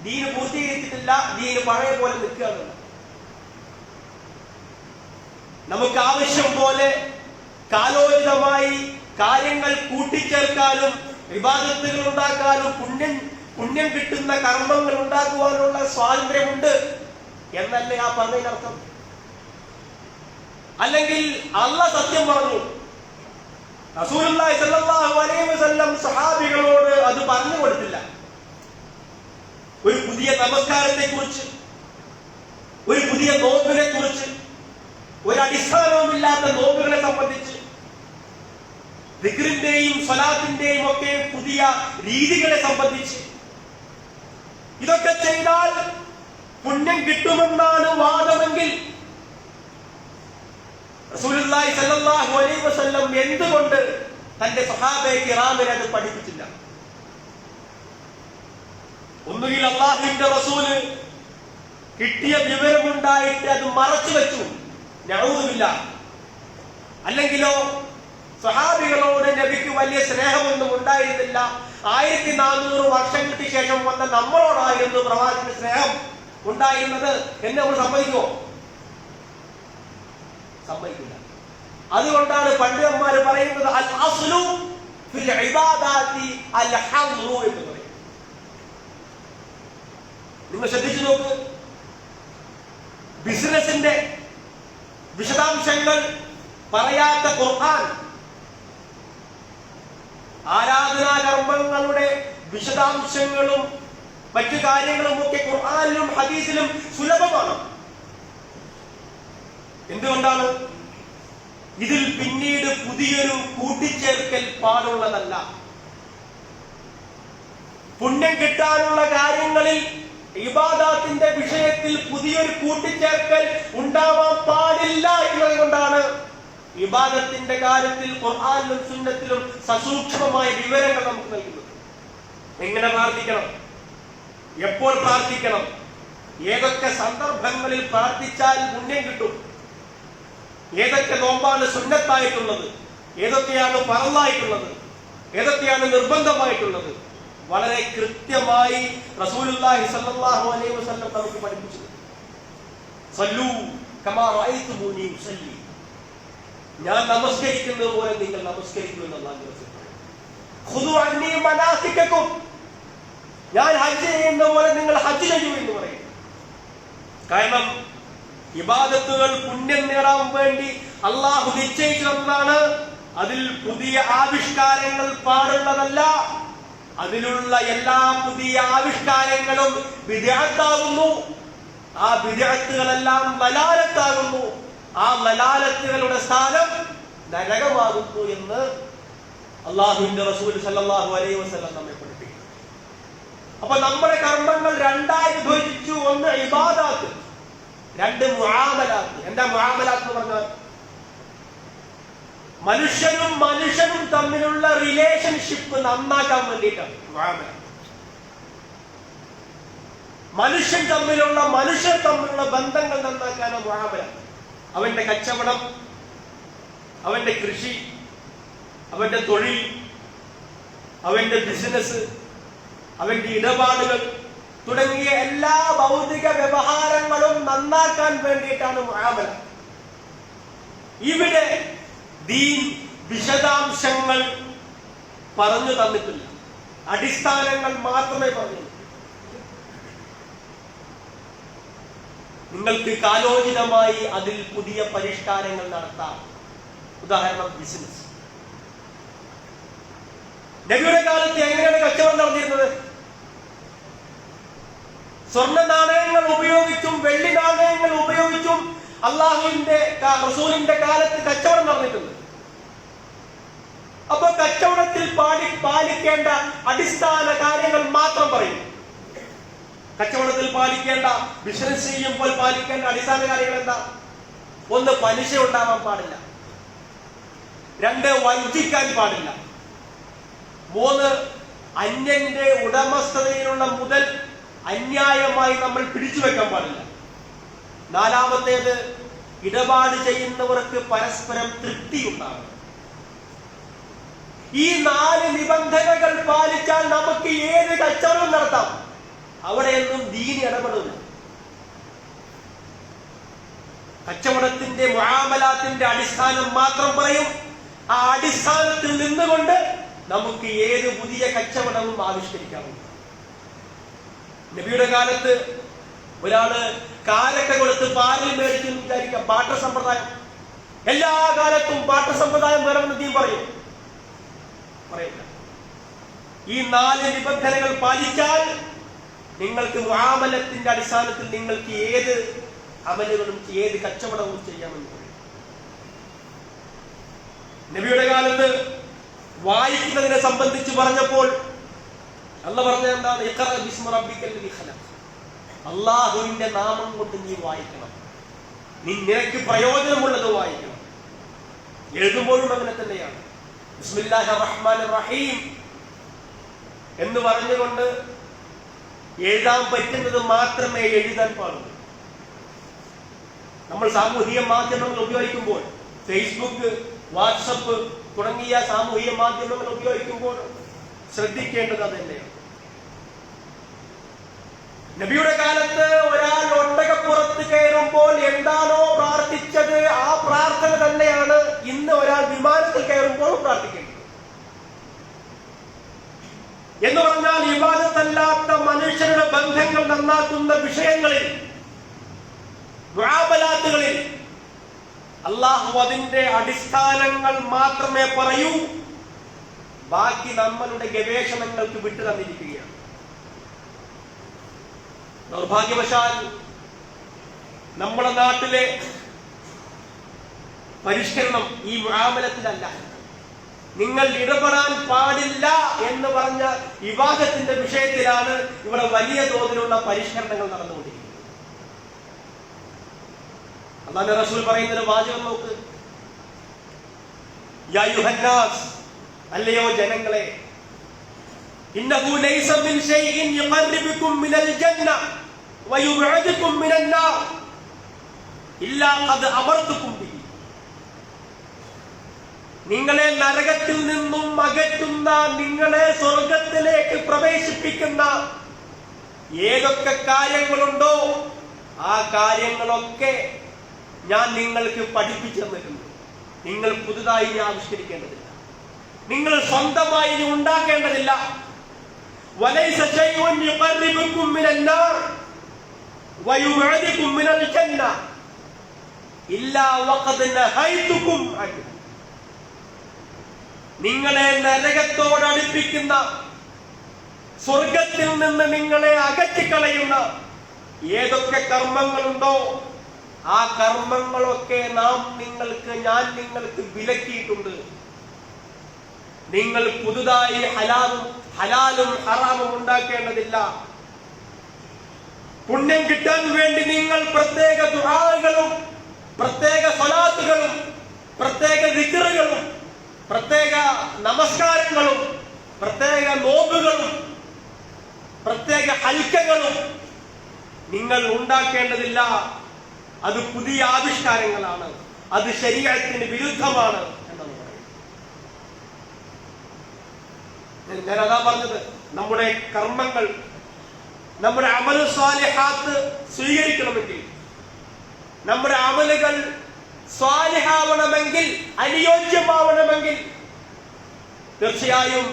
ദീന് പൂർത്തീകരിച്ചിട്ടില്ല, ദീന് പഴയ പോലെ നിൽക്കുകയാണ്. നമുക്ക് ആവശ്യം പോലെ കാലോചിതമായി കാര്യങ്ങൾ കൂട്ടിച്ചേർക്കാനും ഇബാദത്തുകൾ ഉണ്ടാക്കാനും പുണ്യം കിട്ടുന്ന കർമ്മങ്ങൾ ഉണ്ടാക്കുവാനുള്ള സ്വാതന്ത്ര്യമുണ്ട് എന്നല്ലേ ആ പറഞ്ഞതിനർത്ഥം? അല്ലെങ്കിൽ അല്ലാഹു സത്യം പറഞ്ഞു, റസൂലുള്ളാഹി സ്വല്ലല്ലാഹു അലൈഹി വസല്ലം സഹാബികളോട് അത് പറഞ്ഞു കൊടുത്തില്ല. ഒരു പുതിയ നമസ്കാരത്തെ കുറിച്ച്, ഒരു പുതിയ നോമ്പിനെ കുറിച്ച്, ഒരു അടിസ്ഥാനവുമില്ലാത്ത നോമ്പുകളെ സംബന്ധിച്ച്, ദിക്റിന്റെയും സ്വലാത്തിന്റെയും ഒക്കെ പുതിയ രീതികളെ സംബന്ധിച്ച് ഇതൊക്കെ ചെയ്താൽ പുണ്യം കിട്ടുമെന്നാണ് വാദമെങ്കിൽ റസൂലുള്ളാഹി സ്വല്ലല്ലാഹു അലൈഹി വസല്ലം എന്തുകൊണ്ട് തന്റെ സ്വഹാബയെ കിറാമിനെ അത് പഠിപ്പിച്ചില്ല? ഒന്നുകിൽ അല്ലാഹുവിന്റെ റസൂല് കിട്ടിയ വിവരമുണ്ടായിട്ട് അത് മറച്ചു വെച്ചു, നഊദുബില്ല. അല്ലെങ്കിലോ സ്വഹാബികളോട് നബിക്ക് വലിയ സ്നേഹമൊന്നും ഉണ്ടായിരുന്നില്ല. 1400 വർഷങ്ങൾക്ക് ശേഷം വന്ന നമ്മളോടായിരുന്നു പ്രവാചകന് സ്നേഹം ഉണ്ടായിരുന്നത് എന്ന് നമ്മൾ സമ്മതിക്കുമോ? സമ്മതിക്കില്ല. അതുകൊണ്ടാണ് പണ്ഡിതന്മാർ പറയുന്നത് അൽ അസ്ലു ഫിൽ ഇബാദാതി അൽ ഹദ്റു എന്ന് പറയും. നിങ്ങൾ ശ്രദ്ധിച്ചു നോക്ക്, ബിസിനസിന്റെ വിശദാംശങ്ങൾ പറയാത്ത ഖുർആൻ, ആരാധനാ കർമ്മങ്ങളുടെ വിശദാംശങ്ങളും മറ്റു കാര്യങ്ങളും ഒക്കെ ഖുർആനിലും ഹദീസിലും സുലഭമാണ്. എന്തുകൊണ്ടാണ്? ഇതിൽ പിന്നീട് പുതിയൊരു കൂട്ടിച്ചേർക്കൽ പാടുള്ളതല്ല. പുണ്യം കിട്ടാനുള്ള കാര്യങ്ങളിൽ ഇബാദത്തിന്റെ വിഷയത്തിൽ പുതിയൊരു കൂട്ടിച്ചേർക്കൽ ഉണ്ടാവാൻ പാടില്ല എന്നത് കൊണ്ടാണ് ഇബാദത്തിന്റെ കാര്യത്തിൽ ഖുർആനിലും സുന്നത്തിലും സസൂക്ഷ്മമായ വിവരങ്ങൾ നമുക്ക് നൽകുന്നത്. എങ്ങനെ പ്രാർത്ഥിക്കണം, എപ്പോൾ പ്രാർത്ഥിക്കണം, ഏതൊക്കെ സന്ദർഭങ്ങളിൽ പ്രാർത്ഥിച്ചാൽ പുണ്യം കിട്ടും, ഏതൊക്കെ നോമ്പാണ് സുന്നത്തായിട്ടുള്ളത്, ഏതൊക്കെയാണ് ഫർളായിട്ടുള്ളത്, ഏതൊക്കെയാണ് നിർബന്ധമായിട്ടുള്ളത്, വളരെ കൃത്യമായി റസൂലുള്ളാഹി സ്വല്ലല്ലാഹു അലൈഹി വസല്ലം നമുക്ക് പഠിപ്പിച്ചു. സല്ലൂ കമാ റഅയ്തുമൂനി ഉസല്ലി, ഞാൻ നമസ്കരിക്കുന്നത് പോലെ നിങ്ങൾ നമസ്കരിക്കൂ എന്ന് അല്ലാഹു പറഞ്ഞു. ഖുദൂ അന്നി മനാസികകും, ഞാൻ ഹജ്ജ് ചെയ്യുന്ന പോലെ നിങ്ങൾ ഹജ്ജ് ചെയ്യൂ എന്ന് പറയും. കാരണം ഇബാദത്തുകൾ പുണ്യം നേടാൻ വേണ്ടി അള്ളാഹു നിശ്ചയിച്ചതെന്നാണ്. അതിൽ പുതിയ ആവിഷ്കാരങ്ങൾ പാടുള്ളതല്ല. അതിലുള്ള എല്ലാ പുതിയ ആവിഷ്കാരങ്ങളും ബിദ്അത്താകുന്നു. ആ ബിദ്അത്തുകളെല്ലാം ദലാലത്താകുന്നു. ആ ദലാലത്തുകളുടെ സ്ഥാനം നരകമാകുന്നു എന്ന് അല്ലാഹുവിന്റെ റസൂൽ സല്ലല്ലാഹു അലൈഹി വസല്ലം നമ്മെ പഠിപ്പിക്കുന്നു. അപ്പൊ നമ്മുടെ കർമ്മങ്ങൾ രണ്ടായി വിഭജിച്ചു. ഒന്ന് ഇബാദത്ത്, രണ്ട് മുആമലാത്ത്. എന്താ മുആമലാത്ത് എന്ന് പറഞ്ഞാൽ? മനുഷ്യനും തമ്മിലുള്ള റിലേഷൻഷിപ്പ് നന്നാക്കാൻ വേണ്ടിയിട്ടാണ് മുആമല. മനുഷ്യർ തമ്മിലുള്ള ബന്ധങ്ങൾ നന്നാക്കാനാണ് മുആമല. അവന്റെ കച്ചവടം, അവന്റെ കൃഷി, അവന്റെ തൊഴിൽ, അവന്റെ ബിസിനസ്, അവന്റെ ഇടപാടുകൾ തുടങ്ങിയ എല്ലാ ഭൗതിക വ്യവഹാരങ്ങളും നന്നാക്കാൻ വേണ്ടിയിട്ടാണ് മുആമല. ഇവിടെ ദീൻ വിശദാംശങ്ങൾ പറഞ്ഞു തന്നിട്ടില്ല, അടിസ്ഥാനങ്ങൾ മാത്രമേ പറഞ്ഞു. നിങ്ങൾക്ക് കാലോചിതമായി അതിൽ പുതിയ പരിഷ്കാരങ്ങൾ നടത്താം. ഉദാഹരണം ബിസിനസ്. നബിയുടെ കാലത്ത് എങ്ങനെയാണ് കച്ചവടം നടന്നിരുന്നത്? സ്വർണ്ണ നാണയങ്ങൾ ഉപയോഗിച്ചും വെള്ളി നാണയങ്ങൾ ഉപയോഗിച്ചും അള്ളാഹുവിന്റെ റസൂലിന്റെ കാലത്ത് കച്ചവടം നടന്നിട്ടുണ്ട്. അപ്പൊ കച്ചവടത്തിൽ പാലിക്കേണ്ട അടിസ്ഥാന കാര്യങ്ങൾ മാത്രം പറയും. കച്ചവടത്തിൽ പാലിക്കേണ്ട, ബിസിനസ് ചെയ്യുമ്പോൾ പാലിക്കേണ്ട അടിസ്ഥാന കാര്യങ്ങൾ എന്താ? ഒന്ന്, പലിശ ഉണ്ടാവാൻ പാടില്ല. രണ്ട്, വഞ്ചിക്കാൻ പാടില്ല. മൂന്ന്, അന്യന്റെ ഉടമസ്ഥതയിലുള്ള മുതൽ അന്യായമായി നമ്മൾ പിടിച്ചു വെക്കാൻ പാടില്ല. നാലാമത്തേത്, ഇടപാട് ചെയ്യുന്നവർക്ക് പരസ്പരം തൃപ്തി ഉണ്ടാകും. ഈ 4 നിബന്ധനകൾ പാലിച്ചാൽ നമുക്ക് ഏത് കച്ചവടം നടത്താം. അവിടെയൊന്നും ദീൻ ഇടപെടില്ല. കച്ചവടത്തിന്റെ മുആമലാത്തിന്റെ അടിസ്ഥാനം മാത്രം പറയും. ആ അടിസ്ഥാനത്തിൽ നിന്നുകൊണ്ട് നമുക്ക് ഏത് പുതിയ കച്ചവടവും ആവിഷ്കരിക്കാവുന്നു. നബിയുടെ കാലത്ത് ഒരാള് കാലൊക്കെ കൊടുത്ത് പാലിൽ മേടിച്ചു വിചാരിക്കാം, ബാട്ടർ സമ്പ്രദായം. എല്ലാ കാലത്തും ബാട്ടർ സമ്പ്രദായം വേണമെന്ന് ദീൻ പറയും? പറയില്ല. ഈ 4 നിബന്ധനകൾ പാലിച്ചാൽ നിങ്ങൾക്ക് മുആമലത്തിന്റെ അടിസ്ഥാനത്തിൽ നിങ്ങൾക്ക് ഏത് അമലുകളും ഏത് കച്ചവടവും ചെയ്യാമെന്ന് പറയും. നബിയുടെ കാലത്ത് വായിക്കുന്നതിനെ സംബന്ധിച്ച് പറഞ്ഞപ്പോൾ അല്ലാഹു പറഞ്ഞത് എന്താണ്? ഇഖ്റ ബിസ്മി റബ്ബിക്കൽ ലദീ ഖലഖ്. അല്ലാഹുവിന്റെ നാമം കൊണ്ട് നീ വായിക്കണം. നിനക്ക് പ്രയോജനമുള്ളത് വായിക്കണം. എഴുതുമ്പോഴും അങ്ങനെ തന്നെയാണ്. ബിസ്മില്ലാഹിർ റഹ്മാനിർ റഹീം എന്ന് പറഞ്ഞുകൊണ്ട് എഴുതാൻ പറ്റുന്നത് മാത്രമേ എഴുതാൻ പാടുള്ളൂ. നമ്മൾ സാമൂഹിക മാധ്യമങ്ങൾ ഉപയോഗിക്കുമ്പോൾ, ഫേസ്ബുക്ക്, വാട്സപ്പ് തുടങ്ങിയ സാമൂഹിക മാധ്യമങ്ങൾ ഉപയോഗിക്കുമ്പോൾ ശ്രദ്ധിക്കേണ്ടത് തന്നെയാണ്. നബിയുടെ കാലത്ത് ഒരാൾ ഒട്ടകപ്പുറത്ത് കയറുമ്പോൾ എന്താണോ പ്രാർത്ഥിച്ചത് ആ പ്രാർത്ഥന തന്നെയാണ് ഇന്ന് ഒരാൾ വിമാനത്തിൽ കയറുമ്പോൾ പ്രാർത്ഥിക്കേണ്ടത്. എന്ന് പറഞ്ഞാൽ ഇബാദത്തല്ലാത്ത മനുഷ്യരുടെ ബന്ധങ്ങൾ നന്നാക്കുന്ന വിഷയങ്ങളിൽ, മുആമലാത്തുകളിൽ അല്ലാഹു അതിന്റെ അടിസ്ഥാനങ്ങൾ മാത്രമേ പറയൂ. ബാക്കി നമ്മളുടെ ഗവേഷണങ്ങൾക്ക് വിട്ടു തന്നിരിക്കുകയാണ്. ദൗർഭാഗ്യവശാൽ നമ്മുടെ നാട്ടിലെ പരിഷ്കരണം ഈ മുആമലത്തിലല്ല. നിങ്ങൾ ഇടപെടാൻ പാടില്ല എന്ന് പറഞ്ഞ ഇബാദത്തിന്റെ വിഷയത്തിലാണ് ഇവിടെ വലിയ തോതിലുള്ള പരിഷ്കരണങ്ങൾ നടന്നുകൊണ്ടിരിക്കുന്നത്. അല്ലാഹുവിന്റെ റസൂൽ പറയുന്നൊരു വാചകം നോക്ക്. യാ അയ്യുഹന്നാസ്, അല്ലയോ ജനങ്ങളെ, ഇന്നഹു ലൈസ മിൻ ശൈഇൻ യുഖർരിബുകും മിനൽ ജന്ന വയുബ്ഇദുകും മിനൻ നാർ ഇല്ലാ ഖദ് അമർതുകും ബിഹി. നിങ്ങളെ നരകത്തിൽ നിന്നും അകറ്റുന്ന, നിങ്ങളെ സ്വർഗത്തിലേക്ക് പ്രവേശിപ്പിക്കുന്ന ഏതൊക്കെ കാര്യങ്ങളുണ്ടോ ആ കാര്യങ്ങളൊക്കെ ഞാൻ നിങ്ങൾക്ക് പഠിപ്പിച്ചു തന്നിട്ടുണ്ട്. നിങ്ങൾ പുതുതായി ഇനി ആവിഷ്കരിക്കേണ്ടതില്ല, നിങ്ങൾ സ്വന്തമായി ഇനി ഉണ്ടാക്കേണ്ടതില്ല. വലൈസ ശൈഉൻ യുഖർരിബുകും മിനൻ നാർ വയുബ്ഇദുകും മിനൽ ജന്ന ഇല്ലാ വഖദ് നഹൈതുകും അൻഹു. നിങ്ങളെ നരകത്തോട് അടുപ്പിക്കുന്ന, സ്വർഗത്തിൽ നിന്ന് നിങ്ങളെ അകറ്റിക്കളയുന്ന ഏതൊക്കെ കർമ്മങ്ങളുണ്ടോ ആ കർമ്മങ്ങളൊക്കെ ഞാൻ നിങ്ങൾക്ക് വിലക്കിയിട്ടുണ്ട്. നിങ്ങൾ പുതുതായി ഹലാലും ഹറാമും ഉണ്ടാക്കേണ്ടതില്ല. പുണ്യം കിട്ടാൻ വേണ്ടി നിങ്ങൾ പ്രത്യേക ദുആകളും പ്രത്യേക സ്വലാത്തുകളും പ്രത്യേക ദിക്റുകളും പ്രത്യേക നമസ്കാരങ്ങളും പ്രത്യേക നോമ്പുകളും പ്രത്യേക ഹൽക്കകളും നിങ്ങൾ ഉണ്ടാക്കേണ്ടതില്ല. അത് പുതിയ ആവിഷ്കാരങ്ങളാണ്, അത് ശരീഅത്തിന് വിരുദ്ധമാണ് എന്നാണ് പറയുന്നത്. ഞാൻ അതാ പറഞ്ഞത്, നമ്മുടെ കർമ്മങ്ങൾ, നമ്മുടെ അമൽ സ്വാലിഹാത്ത് സ്വീകരിക്കണമെങ്കിൽ, നമ്മുടെ അമലുകൾ സ്വാലിഹാവണമെങ്കിൽ, അനുയോജ്യമാവണമെങ്കിൽ തീർച്ചയായും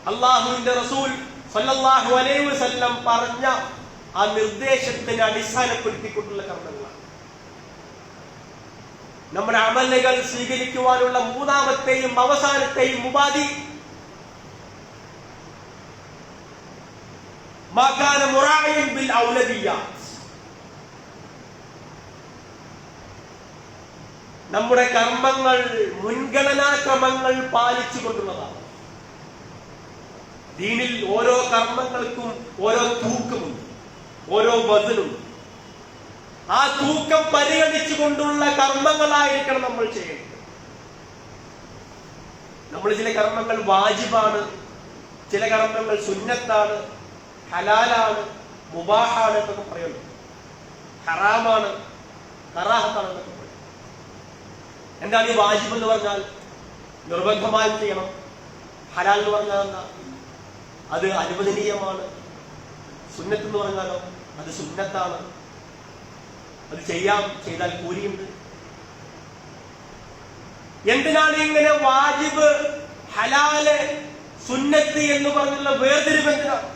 അല്ലാഹുവിന്റെ റസൂൽ സല്ലല്ലാഹു അലൈഹി വസല്ലം പറഞ്ഞ ആ നിർദ്ദേശത്തിന് അടിസ്ഥാനപ്പെടുത്തിക്കൊണ്ടുള്ള കർമ്മങ്ങളാണ്. നമ്മുടെ അമലുകൾ സ്വീകരിക്കുവാനുള്ള മൂന്നാമത്തെയും അവസാനത്തെയും ഉപാധി മാകാന മുറാഇൻ ബിൽ ഔലദിയ്യാത്ത്. നമ്മുടെ കർമ്മങ്ങൾ മുൻഗണനാക്രമങ്ങൾ പാലിച്ചുകൊണ്ടുള്ളതാണ്. ദീനിൽ ഓരോ കർമ്മങ്ങൾക്കും ഓരോ തൂക്കമുണ്ട്, ഓരോ വസനുണ്ട്. ആ തൂക്കം പരിഗണിച്ചുകൊണ്ടുള്ള കർമ്മങ്ങളായിരിക്കണം നമ്മൾ ചെയ്യേണ്ടത്. നമ്മൾ ചില കർമ്മങ്ങൾ വാജിബാണ്, ചില കർമ്മങ്ങൾ സുന്നത്താണ്, ഹലാലാണ്, മുബാഹാണ് എന്നൊക്കെ പറയുന്നു. ഹറാമാണ്, കറാഹത്താണ് എന്നൊക്കെ പറയും. എന്താണ് ഈ വാജിബ് എന്ന് പറഞ്ഞാൽ? നിർബന്ധമായും ചെയ്യണം. ഹലാൽ എന്ന് പറഞ്ഞാൽ എന്താ? അത് അനുവദനീയമാണ്. സുന്നത്ത് എന്ന് പറഞ്ഞാലോ അത് സുന്നത്താണ്, അത് ചെയ്താൽ കൂലിയുണ്ട്. എന്തിനാണ് ഇങ്ങനെ വാജിബ്, ഹലാല്, സുന്നത്ത് എന്ന് പറഞ്ഞുള്ള വേർതിരിവ് എന്തിനാണ്?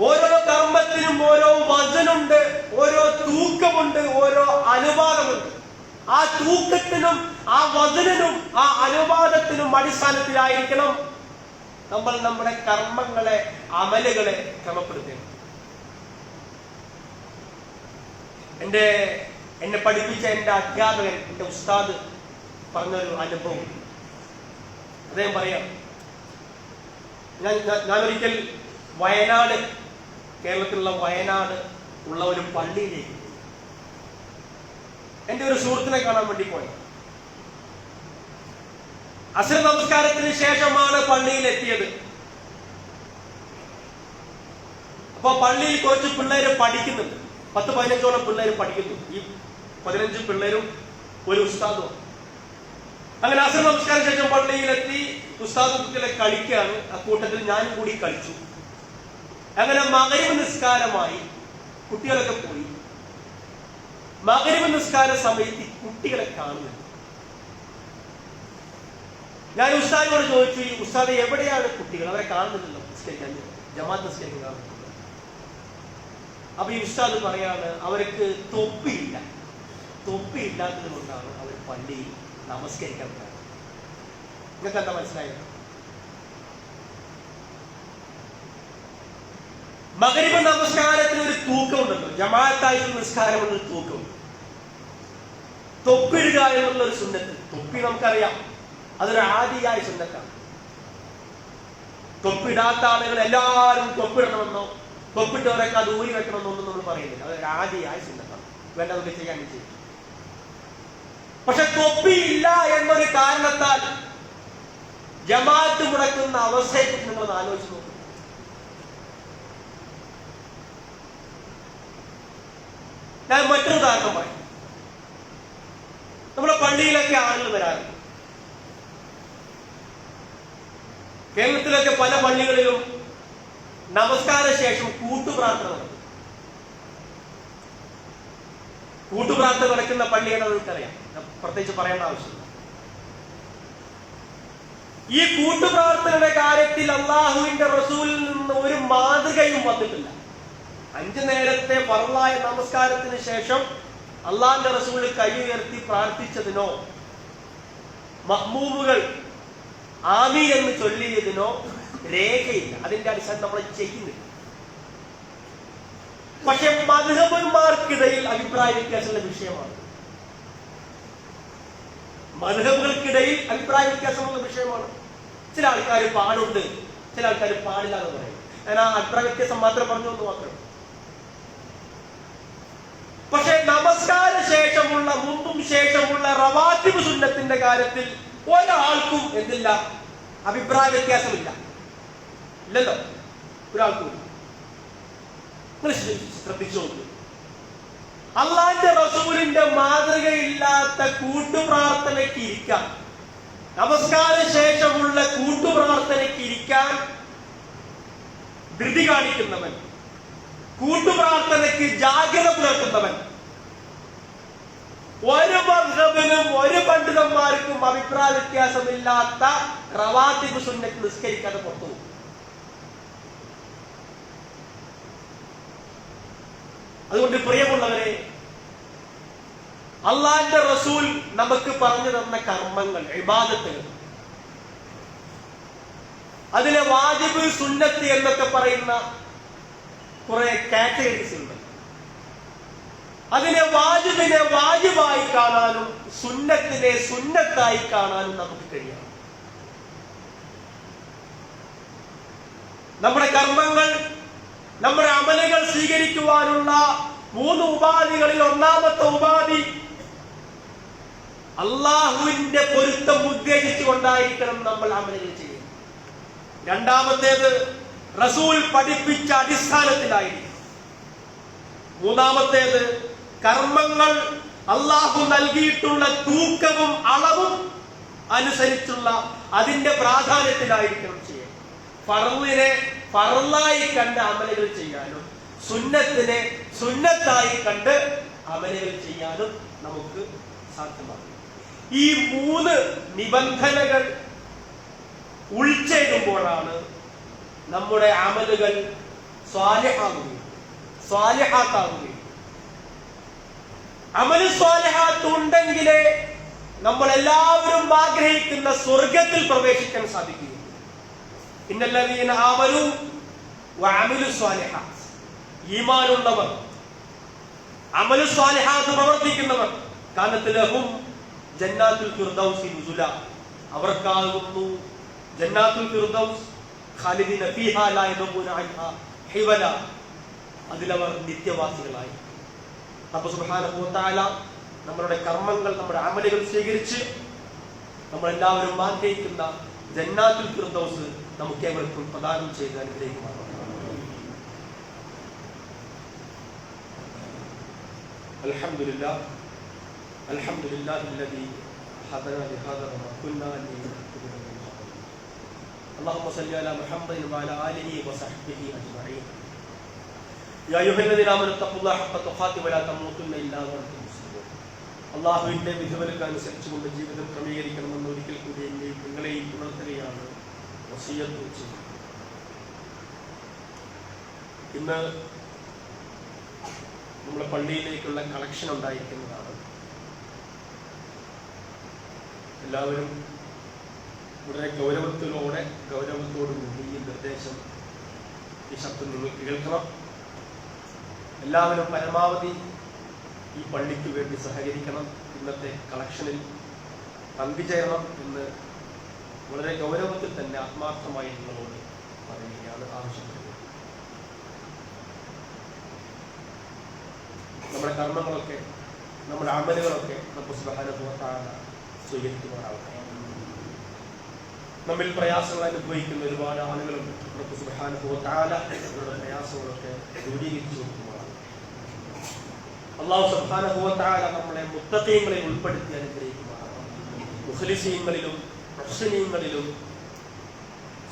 ഓരോ കർമ്മത്തിനും ഓരോ വസനുണ്ട്, ഓരോ തൂക്കമുണ്ട്, ഓരോ അനുപാതമുണ്ട്. ആ തൂക്കത്തിനും ആ വസനിനും ആ അനുപാതത്തിനും അടിസ്ഥാനത്തിലായിരിക്കണം നമ്മൾ നമ്മുടെ കർമ്മങ്ങളെ, അമലുകളെ ക്രമപ്പെടുത്തേണ്ടത്. എന്നെ പഠിപ്പിച്ച എന്റെ അധ്യാപകൻ, എന്റെ ഉസ്താദ് പറഞ്ഞൊരു അനുഭവം അദ്ദേഹം പറയാം. ഞാനൊരിക്കൽ വയനാട്, കേരളത്തിലുള്ള വയനാട് ഉള്ള ഒരു പള്ളിയിലേക്ക് എൻ്റെ ഒരു സുഹൃത്തിനെ കാണാൻ വേണ്ടി പോയി. അസ്ർ നമസ്കാരത്തിന് ശേഷമാണ് പള്ളിയിൽ എത്തിയത്. അപ്പൊ പള്ളിയിൽ കുറച്ച് പിള്ളേര് പഠിക്കുന്നുണ്ട്. 10-15ഓളം പിള്ളേര് പഠിക്കുന്നു. ഈ 15 പിള്ളേരും ഒരു ഉസ്താദും. അങ്ങനെ അസ്ർ നമസ്കാരം ശേഷം പള്ളിയിലെത്തി. ഉസ്താദും കുട്ടികളെ കളിക്കുകയാണ്. അക്കൂട്ടത്തിൽ ഞാനും കൂടി കളിച്ചു. അങ്ങനെ മഗ്‌രിബ് നിസ്കാരമായി. കുട്ടികളൊക്കെ പോയി. മഗ്‌രിബ് നിസ്കാര സമയത്ത് കുട്ടികളെ കാണുന്നു. ഞാൻ ഉസ്താദിനോട് ചോദിച്ചു, ഈ ഉസ്താദ് എവിടെയാണ് കുട്ടികൾ? അവരെ കാണുന്നില്ലല്ലോ നിസ്കരിക്കാൻ, ജമാഅത്ത് നിസ്കരിക്കാൻ കാണുന്നില്ല. അപ്പൊ ഈ ഉസ്താദ് പറയാണ്, അവർക്ക് തൊപ്പിയില്ല. തൊപ്പിയില്ലാത്തത് കൊണ്ടാണ് അവർ പള്ളിയിൽ നമസ്കരിക്കാൻ പോകുന്നത്. നിങ്ങൾക്ക് എന്താ മനസ്സിലായത്? മഗ്‌രിബ് നമസ്കാരത്തിന് ഒരു തൂക്കമുണ്ടല്ലോ, ജമാഅത്തായി നിസ്കാരമുള്ള തൂക്കം. തൊപ്പിടുക എന്നുള്ള ഒരു സുന്നത്ത്, തൊപ്പി നമുക്കറിയാം, അതൊരു ആദിയായ സുന്നത്താണ്. തൊപ്പിടാത്ത ആളുകൾ എല്ലാവരും തൊപ്പിടണമെന്നോ തൊപ്പിട്ടവരൊക്കെ അത് ഊരി വെക്കണമെന്നോ ഒന്നും നമ്മൾ പറയുന്നില്ല. അതൊരു ആദിയായ സുന്നത്താണ്, വേണ്ടതൊക്കെ ചെയ്യാൻ ചെയ്യും. പക്ഷെ തൊപ്പിയില്ല എന്നൊരു കാരണത്താൽ ജമാഅത്ത് മുടക്കുന്ന അവസ്ഥയെക്കുറിച്ച് നിങ്ങൾ ആലോചിച്ച് നോക്കും. ഞാൻ മറ്റൊരു ഉദാഹരണം പറയും. നമ്മുടെ പള്ളിയിലൊക്കെ ആളുകൾ വരാറുണ്ട്. കേരളത്തിലൊക്കെ പല പള്ളികളിലും നമസ്കാര ശേഷം കൂട്ടുപ്രാർത്ഥന നടക്കും. കൂട്ടുപ്രാർത്ഥന നടക്കുന്ന പള്ളിയാണ് നിങ്ങൾക്കറിയാം, പ്രത്യേകിച്ച് പറയേണ്ട ആവശ്യമില്ല. ഈ കൂട്ടുപ്രാർത്ഥനയുടെ കാര്യത്തിൽ അല്ലാഹുവിന്റെ റസൂലിൽ നിന്ന് ഒരു മാതൃകയും വന്നിട്ടില്ല. 5 നേരത്തെ ഫർളായ നമസ്കാരത്തിന് ശേഷം അള്ളാഹിന്റെ റസൂൽ കൈ ഉയർത്തി പ്രാർത്ഥിച്ചതിനോ മഅ്മൂമുകൾ ആമീൻ എന്ന് ചൊല്ലിയതിനോ രേഖയില്ല. അതിന്റെ അടിസ്ഥാനം നമ്മൾ ചെയ്യുന്നില്ല. പക്ഷെ മദ്ഹബുമാർക്കിടയിൽ അഭിപ്രായ വ്യത്യാസമുള്ള വിഷയമാണ്. മദ്ഹബുകൾക്കിടയിൽ അഭിപ്രായ വ്യത്യാസമുള്ള വിഷയമാണ്. ചില ആൾക്കാർ പാടുണ്ട്, ചില ആൾക്കാർ പാടില്ല എന്ന് പറയും. ഞാൻ ആ അഭിപ്രായ വ്യത്യാസം മാത്രം പറഞ്ഞു എന്ന് മാത്രം. പക്ഷെ നമസ്കാര ശേഷമുള്ള മുമ്പും ശേഷമുള്ള റവാത്തിബ് സുന്നത്തിന്റെ കാര്യത്തിൽ ഒരാൾക്കും എന്തില്ല, അഭിപ്രായ വ്യത്യാസമില്ല. ഇല്ലല്ലോ, ഒരാൾക്കും. ശ്രദ്ധിച്ചു നോക്കൂ, അള്ളാന്റെ റസൂലിന്റെ മാതൃകയില്ലാത്ത കൂട്ടുപ്രാർത്ഥനയ്ക്ക് ഇരിക്കാൻ, നമസ്കാര ശേഷമുള്ള കൂട്ടുപ്രാർത്ഥനയ്ക്ക് ഇരിക്കാൻ ധൃതി കാണിക്കുന്നവൻ, കൂട്ടുപ്രാർത്ഥനയ്ക്ക് ജാഗ്രത പുലർത്തുന്നവൻ, ഒരു മദ്ഹബിനും ഒരു പണ്ഡിതന്മാർക്കും അഭിപ്രായ വ്യത്യാസമില്ലാത്ത റവാത്തിബ് സുന്നത്ത് നിസ്കരിക്കാതെ പുറത്തു പോകും. അതുകൊണ്ട് പ്രിയമുള്ളവരെ, അള്ളാന്റെ റസൂൽ നമുക്ക് പറഞ്ഞു തന്ന കർമ്മങ്ങൾ, ഇബാദത്തുകൾ, അതിലെ വാജിബ് സുന്നത്ത് എന്നൊക്കെ പറയുന്ന കുറെ കാറ്റഗറീസ് ഉണ്ട്. അതിനെ വാജിബിനെ വാജിബായി കാണാനും സുന്നത്തിനെ സുന്നത്തായി കാണാനും നമുക്ക് കഴിയണം. നമ്മുടെ കർമ്മങ്ങൾ, നമ്മുടെ അമലുകൾ സ്വീകരിക്കുവാനുള്ള 3 ഉപാധികളിൽ ഒന്നാമത്തെ ഉപാധി അള്ളാഹുവിന്റെ പൊരുത്തം ഉദ്ദേശിച്ചുകൊണ്ടായിരിക്കണം നമ്മൾ അമലുകൾ ചെയ്യുന്നത്. രണ്ടാമത്തേത് റസൂൽ പഠിപ്പിച്ച അടിസ്ഥാനത്തിലായിരിക്കും. മൂന്നാമത്തേത് കർമ്മങ്ങൾ അള്ളാഹു നൽകിയിട്ടുള്ള തൂക്കവും അളവും അനുസരിച്ചുള്ള അതിന്റെ പ്രാധാന്യത്തിലായിരിക്കണം ചെയ്യാൻ. ഫർളിനെ ഫർളായി കണ്ട് അമലുകൾ ചെയ്യാനും സുന്നത്തിനെ സുന്നത്തായി കണ്ട് അമലുകൾ ചെയ്യാനും നമുക്ക് സാധ്യമാകും. ഈ 3 നിബന്ധനകൾ ഉൾച്ചേരുമ്പോഴാണ് നമ്മുടെ അമലുകൾ സ്വാലിഹാത്താവുകയും. അമല് സ്വാലിഹാത്ത് ഉണ്ടെങ്കിലേ നമ്മൾ എല്ലാവരും ആഗ്രഹിക്കുന്ന സ്വർഗത്തിൽ പ്രവേശിക്കാൻ സാധിക്കുകയുള്ളൂ. ഇന്നല്ലദീന ആമനൂ വഅമിലു സ്വാലിഹാത്ത്, ഈമാനുള്ളവർ, അമലു സ്വാലിഹാത്ത് പ്രവർത്തിക്കുന്നവർ, കാനത്ത് ലഹും ജന്നാത്തുൽ ഫിർദൗസി നുസുല, അവർക്കാകുന്നു ജന്നാത്തുൽ ഫിർദൗസ് ഖാലിദീന ഫീഹാ ലാ യബൂന അൻഹാ ഹിവല, അതിലവർ നിത്യവാസികളായി. റബ്ബ് സുബ്ഹാനഹു വ തആല നമ്മളുടെ കർമ്മങ്ങൾ, നമ്മുടെ അമലുകൾ സ്വീകരിച്ച് നമ്മളെല്ലാവരും ആഗ്രഹിക്കുന്ന ജന്നാത്തുൽ ഫിർദൗസ് നമുക്കേവർക്കും പ്രദാനം ചെയ്ത് അനുഗ്രഹിക്കുമാറാകട്ടെ. അൽഹംദുലില്ലാഹ് അൽഹംദുലില്ലാഹി അല്ലദീ ഹദാനാ ലിഹാദാ വമാ കുന്നാ ലിനഹ്തദിയ ലൗലാ അൻ അല്ലാഹുമ്മ സ്വല്ലി അലാ മുഹമ്മദിൻ വഅലാ ആലിഹി വസഹ്ബിഹി അജ്മഈൻ. യാ അയ്യുഹല്ലദീന ആമനൂ തഖുല്ലാഹ ഹഖ്ക തുഖാതിഹി വലാ തമൂതുന്ന ഇല്ലാ വഅൻതും മുസ്ലിമൂൻ. അല്ലാഹുവിന്റെ വിധിവിലക്ക് അനുസരിച്ചുകൊണ്ട് ജീവിതം ക്രമീകരിക്കണമെന്ന് ഒരിക്കൽ കൂടി എന്നെയും നിങ്ങളെയും ഉണർത്തുകയാണ് വസിയ്യത്ത് ചെയ്യുന്നത്. ഇന്ന് നമ്മുടെ പള്ളിയിലേക്കുള്ള കളക്ഷൻ ഉണ്ടായിരിക്കുന്നതാണ്. എല്ലാവരും വളരെ ഗൗരവത്തോടുകൂടി ഈ നിർദ്ദേശം, ഈ ശബ്ദം നിങ്ങൾ കേൾക്കണം. എല്ലാവരും പരമാവധി ഈ പള്ളിക്ക് വേണ്ടി സഹകരിക്കണം, ഇന്നത്തെ കളക്ഷനിൽ പങ്കുചേരണം എന്ന് വളരെ ഗൗരവത്തിൽ തന്നെ ആത്മാർത്ഥമായി നിങ്ങളോട് പറയുകയാണ്, ആവശ്യപ്പെടുന്നത്. നമ്മുടെ കർമ്മങ്ങളൊക്കെ, നമ്മുടെ അമലുകളൊക്കെ റബ്ബ് സുബ്ഹാനഹു വ തആല സ്വീകരിക്കുമാറാവട്ടെ. നമ്മിൽ പ്രയാസങ്ങൾ അനുഭവിക്കുന്ന ഒരുപാട് ആളുകളുണ്ട്. റബ്ബ് സുബ്ഹാനഹു വ തആല അവരുടെ പ്രയാസങ്ങളൊക്കെ ദൂരീകരിച്ചു കൊടുക്കുമാറാവട്ടെ. അല്ലാഹു സുബ്ഹാനഹു വ തആല നമ്മളെ മുത്തഖീങ്ങളിൽ ഉൾപ്പെടുത്തി അനുഗ്രഹിക്കുമാറാവട്ടെ. മുഖ്ലിസീങ്ങളിലും മുഹ്സിനീങ്ങളിലും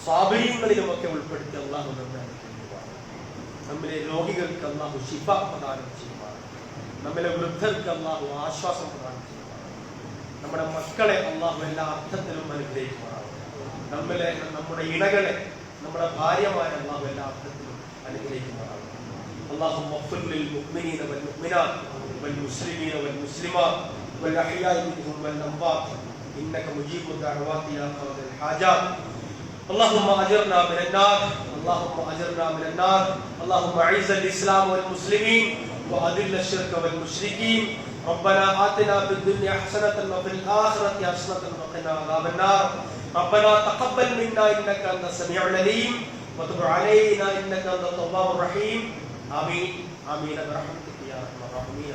സാബിരീങ്ങളിലും ഒക്കെ ഉൾപ്പെടുത്തി അല്ലാഹു നമ്മെ അനുഗ്രഹിക്കുമാറാവട്ടെ. നമ്മിലെ രോഗികൾക്ക് അല്ലാഹു ശിഫ പ്രദാനം ചെയ്യുമാറാവട്ടെ. നമ്മിലെ വൃദ്ധർക്ക് അല്ലാഹു ആശ്വാസം പ്രദാനം ചെയ്യുമാറാവട്ടെ. നമ്മുടെ മക്കളെ അല്ലാഹു എല്ലാ അർത്ഥത്തിലും അനുഗ്രഹിക്കുമാറാവട്ടെ. നമ്മുടെ ഇണകളെ, നമ്മുടെ ഭാര്യമാരെ അല്ലാഹു എല്ലാ അർത്ഥത്തിലും അനുഗ്രഹിക്കുമാറാവട്ടെ. اللهم اغفر للمؤمنين والمؤمنات والمسلمين والمسلمات والأحياء منهم والأموات إنك مجيب الدعوات يا قاضي الحاجات. اللهم أجرنا من النار، اللهم أجرنا من النار. اللهم أعز الإسلام والمسلمين وأذل الشرك والمشركين. ربنا آتنا في الدنيا حسنة وفي الآخرة حسنة وقنا عذاب النار. ربنا تقبل منا إنك أنت السميع العليم وتب علينا إنك أنت التواب الرحيم. آمين آمين برحمتك يا أرحم الراحمين.